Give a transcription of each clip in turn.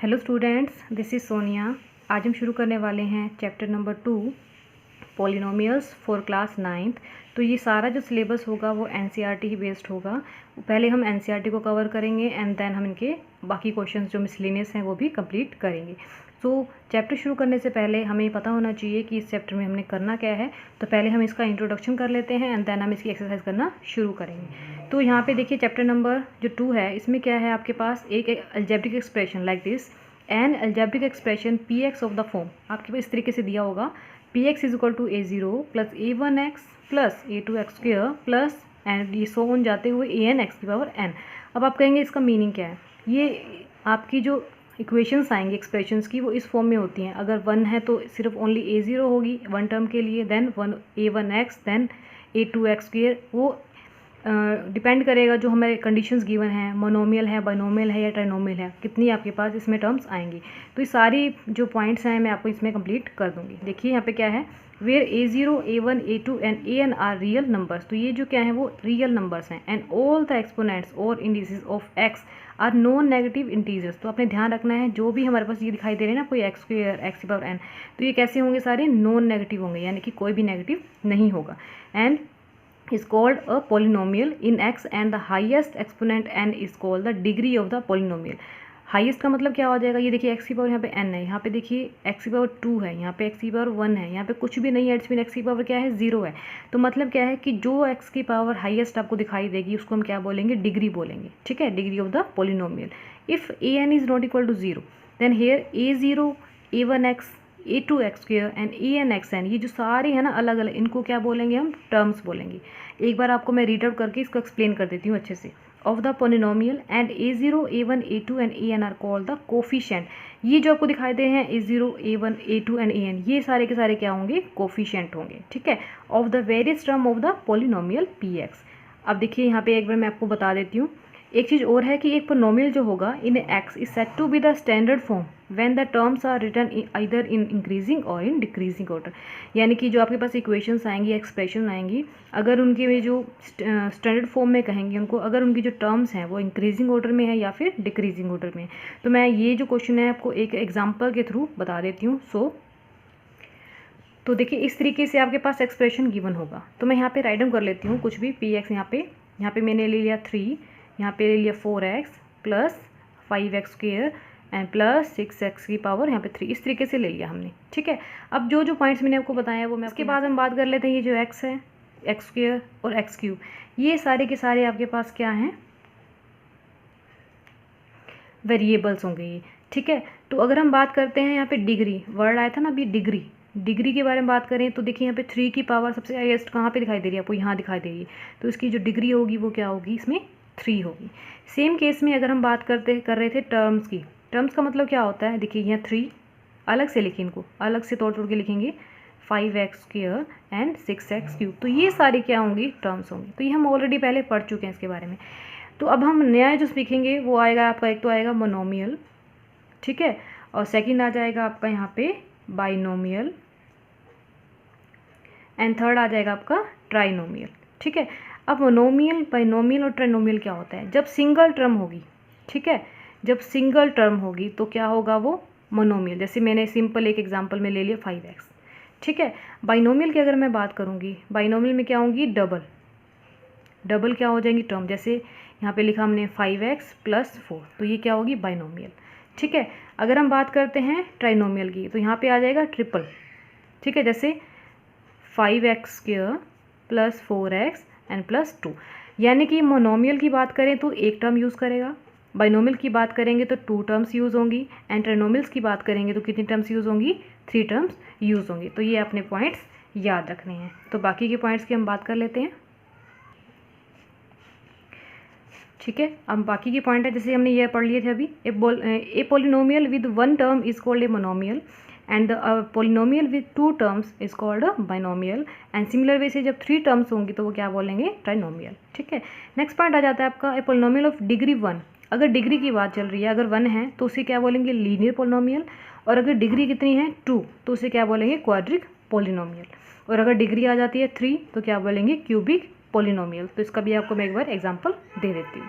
Hello students, this is Sonia. आज हम शुरू करने वाले हैं chapter number 2 polynomials for class 9th। तो ये सारा जो सिलेबस होगा वो एनसीईआरटी ही बेस्ड होगा। पहले हम एनसीईआरटी को कवर करेंगे एंड देन हम इनके बाकी क्वेश्चंस जो मिसलेनियस हैं वो भी कंप्लीट करेंगे। सो चैप्टर शुरू करने से पहले हमें पता होना चाहिए कि इस चैप्टर में हमने करना क्या है। तो पहले हम इसका इंट्रोडक्शन कर लेते हैं एंड देन हम इसकी एक्सरसाइज करना शुरू करेंगे। तो यहाँ पे देखिए चैप्टर नंबर जो 2 है इसमें क्या है, आपके पास एक algebraic expression like this an algebraic expression P X of the form आपके पास इस तरीके से दिया होगा। P X is equal to a0 plus a1x plus a2x square plus and ये सो ऑन जाते हुए an x की पावर n। अब आप कहेंगे इसका मीनिंग क्या है। ये आपकी जो इक्वेशंस आएंगी एक्सप्रेशंस की वो इस फॉर्म में होती हैं। अगर 1 है तो सिर्फ ओनली a0 होगी 1 टर्म के लिए, then a1x then a2x square. वो डिपेंड करेगा जो हमारे कंडीशंस गिवन हैं, मोनोमियल है, बाइनोमियल है या ट्राइनोमियल है, कितनी आपके पास इसमें टर्म्स आएंगी। तो ये सारी जो पॉइंट्स हैं मैं आपको इसमें कंप्लीट कर दूंगी। देखिए यहाँ पे क्या है, where a0 a1 a2 and an are real numbers. तो ये जो क्या है वो रियल नंबर्स हैं। एंड ऑल द एक्सपोनेंट्स और indices of x are non negative integers. तो आपने ध्यान रखना है जो भी हमारे पास ये दिखाई दे रहे हैं ना, कोई एक्स स्क्वायर एक्स की पावर n, तो ये कैसे होंगे, सारे नॉन नेगेटिव होंगे, यानी कि कोई भी नेगेटिव नहीं होगा। And is called a polynomial in x and the highest exponent n is called the degree of the polynomial। Highest का मतलब क्या हो जाएगा, ये देखिए x की पावर यहाँ पे n है, यहाँ पे देखिए x की पावर 2 है, यहाँ पे x की पावर 1 है, यहाँ पे कुछ भी नहीं है, इट्स मीन x की पावर क्या है 0 है। तो मतलब क्या है कि जो x की पावर हाईएस्ट आपको दिखाई देगी उसको हम क्या बोलेंगे, डिग्री बोलेंगे। ठीक है, degree of the polynomial. If an is not equal to 0 then here a0 a1x a2x square and an ये जो सारे हैं ना अलग अलग, इनको क्या बोलेंगे हम, टर्म्स बोलेंगे। एक बार आपको मैं रीड आउट करके इसको एक्सप्लेन कर देती हूँ अच्छे से। Of the polynomial and a0 a1 a2 and an are called the coefficient. ये जो आपको दिखाई दे हैं a0 a1 a2 and an, ये सारे के सारे क्या होंगे, कोफिशिएंट होंगे। ठीक है, of the various term of the polynomial px। अब देखिए यहाँ पे एक बार मैं आपको बता देती हूँ। एक चीज़ और है कि एक पोलिनोमियल जो होगा in x is said to be the standard form when the terms are written either in increasing और इन डिक्रीजिंग ऑर्डर। यानी कि जो आपके पास इक्वेशंस आएंगी, एक्सप्रेशन आएंगी, अगर उनके में जो स्टैंडर्ड फॉर्म में कहेंगे उनको, अगर उनकी जो टर्म्स हैं वो इंक्रीजिंग ऑर्डर में है या फिर डिक्रीजिंग ऑर्डर में है। तो मैं ये जो क्वेश्चन है आपको एक एग्जाम्पल के थ्रू बता देती हूँ। तो देखिए इस तरीके से आपके पास एक्सप्रेशन गिवन होगा। तो मैं यहाँ पे राइट डाउन कर लेती हूँ कुछ भी। पी एक्स यहाँ पे मैंने ले लिया 3, यहाँ पे ले लिया 4x plus 5x square and plus 6x की पावर यहाँ पे 3, इस तरीके से ले लिया हमने। ठीक है, अब जो जो पॉइंट्स मैंने आपको बताया वो मैं, उसके बाद हम बात कर लेते हैं ये जो x है, x स्क्वेयर और x क्यूब, ये सारे के सारे आपके पास क्या हैं, वेरिएबल्स होंगे ये। ठीक है, तो अगर हम बात करते हैं यहाँ पे डिग्री, वर्ड आया था ना अभी डिग्री के बारे में बात करें तो देखिए यहाँ पे 3 की पावर सबसे हाईएस्ट कहाँ पे दिखाई दे रही है आपको, यहाँ दिखाई दे रही है। तो इसकी जो डिग्री होगी वो क्या होगी, इसमें 3 होगी। सेम केस में अगर हम बात कर रहे थे टर्म्स की, टर्म्स का मतलब क्या होता है, देखिए यहाँ 3 अलग से लिखिए, इनको अलग से तोड़ के लिखेंगे, 5x square and 6x cube. तो ये सारी क्या होंगी, टर्म्स होंगी। तो ये हम ऑलरेडी पहले पढ़ चुके हैं इसके बारे में। तो अब हम नया जो सीखेंगे वो आएगा आपका, एक तो आएगा मोनोमियल, ठीक है, और सेकेंड आ जाएगा आपका यहाँ पे बाइनोमियल एंड थर्ड आ जाएगा आपका ट्राइनोमियल। ठीक है, अब मोनोमियल, बाइनोमियल और ट्राइनोमियल क्या होता है, जब सिंगल टर्म होगी। ठीक है, जब सिंगल टर्म होगी तो क्या होगा वो मोनोमियल। जैसे मैंने सिंपल एक एग्जांपल में ले लिया 5x। ठीक है, बाइनोमियल की अगर मैं बात करूँगी, बाइनोमियल में क्या होंगी, डबल क्या हो जाएंगी टर्म। जैसे यहाँ पे लिखा हमने 5x प्लस 4, तो ये क्या होगी, बाइनोमियल। ठीक है, अगर हम बात करते हैं ट्राइनोमियल की तो यहाँ पे आ जाएगा ट्रिपल। ठीक है, जैसे 5x square plus 4x and plus 2। यानी कि मोनोमियल की बात करें तो एक टर्म यूज़ करेगा, बाइनोमियल की बात करेंगे तो 2 टर्म्स यूज़ होंगी, एंड ट्राइनोमियल्स की बात करेंगे तो कितनी टर्म्स यूज़ होंगी, 3 टर्म्स यूज़ होंगी। तो ये अपने पॉइंट्स याद रखने हैं। तो बाकी के पॉइंट्स की हम बात कर लेते हैं। ठीक है, अब बाकी के पॉइंट है, जैसे हमने ये पढ़ लिए थे अभी, a polynomial with 1 term is called a monomial and polynomial with 2 terms is called a binomial. And similar way से जब 3 टर्म्स होंगी तो वो क्या बोलेंगे, ट्राइनोमियल। ठीक है, नेक्स्ट पॉइंट आ जाता है आपका ए पोलिनोमियल ऑफ डिग्री 1। अगर डिग्री की बात चल रही है, अगर 1 है तो उसे क्या बोलेंगे, लीनियर पोलिनोमियल। और अगर डिग्री कितनी है 2 तो उसे क्या बोलेंगे, क्वाड्रिक पोलिनोमियल। और अगर डिग्री आ जाती है 3 तो क्या बोलेंगे, क्यूबिक पोलिनोमियल। तो इसका भी आपको मैं एक बार एग्जांपल दे देती हूँ।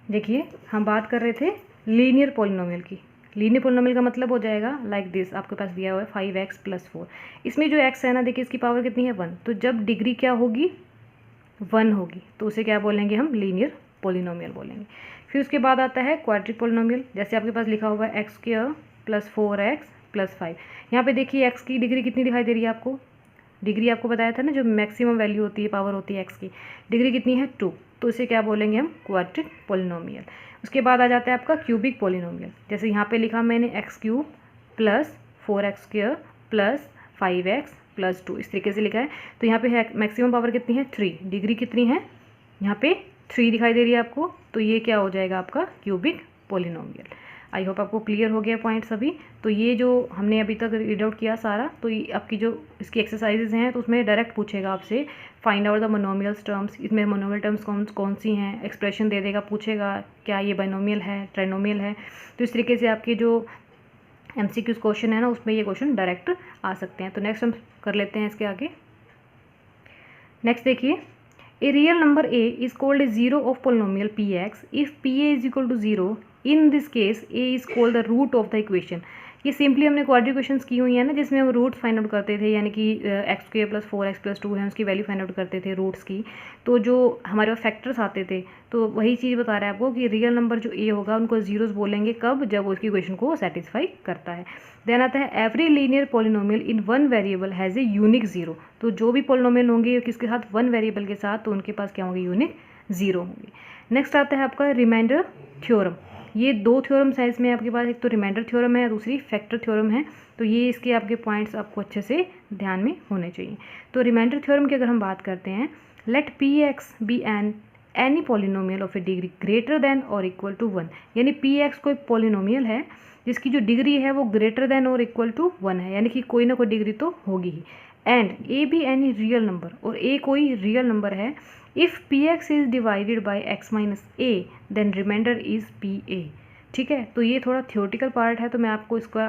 देखिए हम बात कर रहे थे लीनियर पॉलिनोमियल की। लीनियर पॉलिनोमियल का मतलब हो जाएगा लाइक दिस, आपके पास दिया हुआ है 5x + 4। इसमें जो x है ना, देखिए इसकी पावर कितनी है 1, तो जब डिग्री क्या होगी 1 होगी तो उसे क्या बोलेंगे हम, लीनियर पॉलिनोमियल बोलेंगे। फिर उसके बाद आता है क्वाड्रिक पॉलिनोमियल, जैसे आपके पास लिखा हुआ है x² + 4x + 5। यहाँ पे देखिए x की डिग्री कितनी दिखाई दे रही है आपको, डिग्री आपको बताया था ना जो मैक्सिमम वैल्यू होती है, पावर होती है x की, डिग्री कितनी है 2, तो इसे क्या बोलेंगे हम, क्वाड्रिक पॉलिनोमियल। उसके बाद आ जाता है आपका क्यूबिक पॉलिनोमियल, जैसे यहाँ पे लिखा मैंने x³ + 4x² + 5x + 2, इस तरीके से लिखा है। तो यहाँ पे है मैक्सिमम पावर कितनी है 3, डिग्री कितनी है यहाँ पे 3 दिखाई दे रही है आपको, तो ये क्या हो जाएगा आपका क्यूबिक पॉलिनोमियल। आई होप आपको क्लियर हो गया पॉइंट सभी। तो ये जो हमने अभी तक रीड आउट किया सारा, तो ये आपकी जो इसकी एक्सरसाइजेज हैं तो उसमें डायरेक्ट पूछेगा आपसे find out the monomials terms, इसमें मोनोमियल टर्म्स कौन सी हैं, एक्सप्रेशन दे देगा, पूछेगा क्या ये बाइनोमियल है, ट्राइनोमियल है। तो इस तरीके से आपके जो MCQs क्वेश्चन है ना, उसमें ये क्वेश्चन डायरेक्ट आ सकते हैं। तो नेक्स्ट हम कर लेते हैं इसके आगे। नेक्स्ट देखिए, a real number a is called a zero of polynomial px if pa is equal to 0. In this case a is called the root of the equation. ये सिंपली हमने क्वाड्रिक क्वेश्चंस की हुई है ना, जिसमें हम root find out करते थे, यानी कि x² + 4x + 2 है उसकी वैल्यू फाइंड आउट करते थे रूट्स की। तो जो हमारे पास फैक्टर्स आते थे, तो वही चीज़ बता रहा है आपको कि रियल नंबर जो a होगा उनको जीरोस बोलेंगे कब, जब वो उसकी इक्वेशन को सेटिस्फाई करता है। देन आता है every linear polynomial in one variable has a unique zero. तो जो भी पॉलिनोमियल होंगे किसके साथ, वन वेरिएबल के साथ, तो उनके पास क्या होंगे, यूनिक जीरो होंगे। नेक्स्ट आता है आपका रिमाइंडर थ्योरम। ये दो थ्योरम्स है इसमें आपके पास, एक तो रिमाइंडर थ्योरम है, दूसरी फैक्टर थ्योरम है। तो ये इसके आपके पॉइंट्स आपको अच्छे से ध्यान में होने चाहिए। तो रिमाइंडर थ्योरम की अगर हम बात करते हैं, let px be any polynomial of a degree greater than और इक्वल टू 1, यानी px कोई पॉलिनोमियल है जिसकी जो डिग्री है वो ग्रेटर देन और इक्वल टू 1 है, यानी कि कोई ना कोई डिग्री तो होगी ही। And A B any real number, और ए कोई रियल नंबर है। If px is divided by x - a then remainder is pa। ठीक है, तो ये थोड़ा थियोरटिकल पार्ट है, तो मैं आपको इसका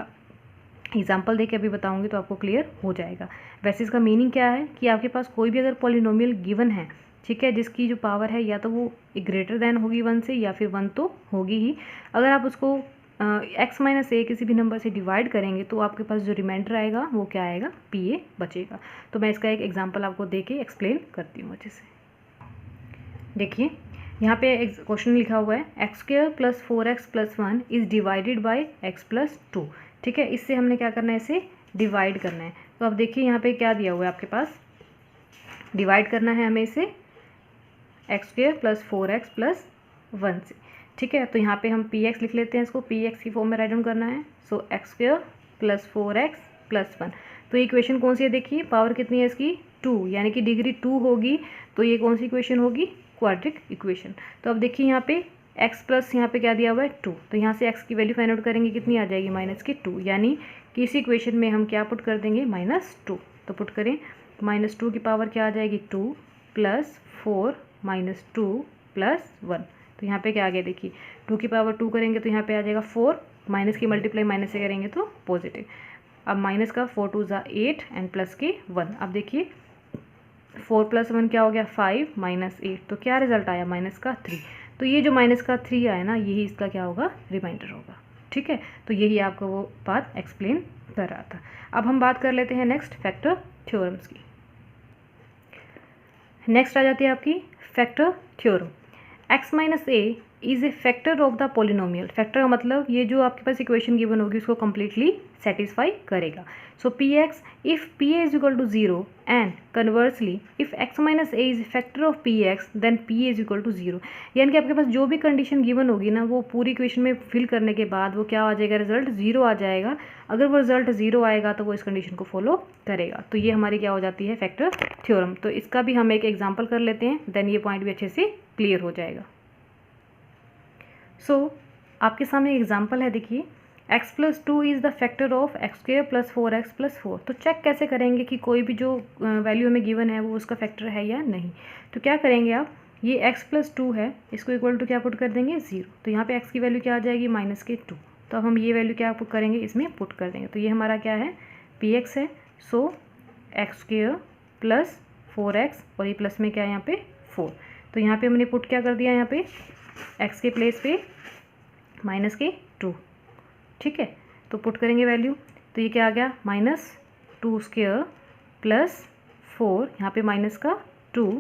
एग्जाम्पल दे के अभी बताऊंगी तो आपको क्लियर हो जाएगा। वैसे इसका मीनिंग क्या है कि आपके पास कोई भी अगर पॉलिनोमियल गिवन है, ठीक है, जिसकी जो पावर है या तो वो ग्रेटर देन होगी 1 से, या फिर 1 तो होगी ही। अगर आप उसको x - a किसी भी नंबर से डिवाइड करेंगे तो आपके पास जो रिमाइंडर आएगा वो क्या आएगा, pa बचेगा। तो मैं इसका एक एग्जांपल आपको दे के एक्सप्लेन करती हूँ अच्छे से। देखिए यहाँ पे क्वेश्चन लिखा हुआ है x² + 4x + 1 is divided by x + 2। ठीक है, इससे हमने क्या करना है, इसे डिवाइड करना है। तो अब देखिए यहाँ पे क्या दिया हुआ है आपके पास, डिवाइड करना है हमें इसे x² + 4x + 1 से। ठीक है, तो यहाँ पे हम px लिख लेते हैं, इसको px की फॉर्म में राइट डाउन करना है। सो x² + 4x + 1। तो ये इक्वेशन कौन सी है, देखिए पावर कितनी है इसकी 2, यानी कि डिग्री 2 होगी, तो ये कौन सी इक्वेशन होगी, क्वाड्रिक इक्वेशन। तो अब देखिए यहाँ पे x प्लस यहाँ पे क्या दिया हुआ है 2, तो यहाँ से x की वैल्यू फाइंड आउट करेंगे, कितनी आ जाएगी -2, यानी कि इस इक्वेशन में हम क्या पुट कर देंगे, -2। तो पुट करें, -2 की पावर क्या आ जाएगी 2 + 4 - 2 + 1। तो यहाँ पे क्या आ गया, देखिए 2 की पावर 2 करेंगे तो यहाँ पे आ जाएगा 4, माइनस की मल्टीप्लाई माइनस से करेंगे तो पॉजिटिव। अब माइनस का 4 × 2 = 8 एंड प्लस के 1। अब देखिए 4 + 1 क्या हो गया 5 - 8, तो क्या रिजल्ट आया -3। तो ये जो -3 आया ना, यही इसका क्या होगा, रिमाइंडर होगा। ठीक है, तो यही आपको वो बात एक्सप्लेन कर रहा था। अब हम बात कर लेते हैं नेक्स्ट फैक्टर थ्योरम्स की। नेक्स्ट आ जाती है आपकी factor theorem. x - a is a factor of the polynomial. Factor का मतलब ये जो आपके पास इक्वेशन गिवन होगी उसको कम्प्लीटली सेटिस्फाई करेगा। So px if pa is equal to 0 and conversely if x - a is factor of px then pa is equal to 0। यानी कि आपके पास जो भी कंडीशन गिवन होगी ना, वो पूरी इक्वेशन में फिल करने के बाद वो क्या आ जाएगा, रिजल्ट 0 आ जाएगा। अगर वो रिजल्ट 0 आएगा तो वो इस कंडीशन को फॉलो करेगा। तो ये हमारी क्या हो जाती है, फैक्टर थ्योरम। तो इसका भी हम एक एग्जाम्पल कर लेते हैं, देन ये पॉइंट भी अच्छे से क्लियर हो जाएगा। सो आपके सामने एग्जाम्पल है, देखिए x + 2 is the factor of x² + 4x + 4। तो चेक कैसे करेंगे कि कोई भी जो वैल्यू हमें गिवन है वो उसका फैक्टर है या नहीं। तो क्या करेंगे आप, ये x + 2 है, इसको इक्वल टू क्या पुट कर देंगे 0। तो यहाँ पे x की वैल्यू क्या आ जाएगी -2। तो अब हम ये वैल्यू क्या पुट करेंगे, इसमें पुट कर देंगे। तो ये हमारा क्या है, px है। सो x² + 4x और ये प्लस में क्या है यहाँ पे 4। तो यहाँ पे हमने पुट क्या कर दिया, यहाँ पे x के प्लेस पे माइनस के 2, ठीक है। तो पुट करेंगे वैल्यू, तो ये क्या आ गया, -2 स्क्वायर प्लस 4, यहाँ पे माइनस का 2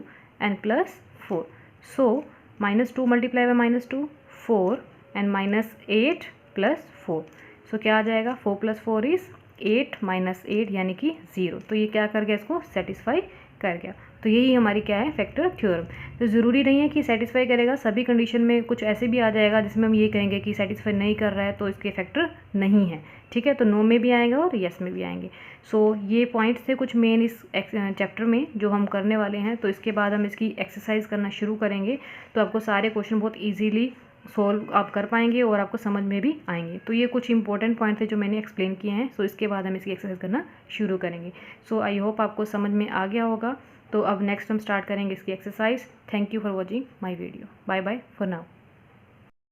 and plus 4, so -2 multiply by -2 4 and -8 plus 4, सो क्या आ जाएगा, 4 + 4 इज़ 8 -8 यानी कि 0। तो ये क्या कर गया, इसको सेटिस्फाई कर गया। तो यही हमारी क्या है, फैक्टर थ्योरम। तो ज़रूरी नहीं है कि सेटिस्फाई करेगा, सभी कंडीशन में कुछ ऐसे भी आ जाएगा जिसमें हम ये कहेंगे कि सेटिस्फाई नहीं कर रहा है तो इसके फैक्टर नहीं है, ठीक है। तो नो में भी आएगा और यस में भी आएंगे। सो ये पॉइंट्स थे कुछ मेन इस चैप्टर में जो हम करने वाले हैं। तो इसके बाद हम इसकी एक्सरसाइज करना शुरू करेंगे, तो आपको सारे क्वेश्चन बहुत ईजीली सॉल्व आप कर पाएंगे और आपको समझ में भी आएंगे। तो ये कुछ इंपॉर्टेंट पॉइंट थे जो मैंने एक्सप्लेन किए हैं। सो इसके बाद हम इसकी एक्सरसाइज करना शुरू करेंगे। सो आई होप आपको समझ में आ गया होगा। तो अब नेक्स्ट हम स्टार्ट करेंगे इसकी exercise. Thank you for watching my video. Bye bye for now.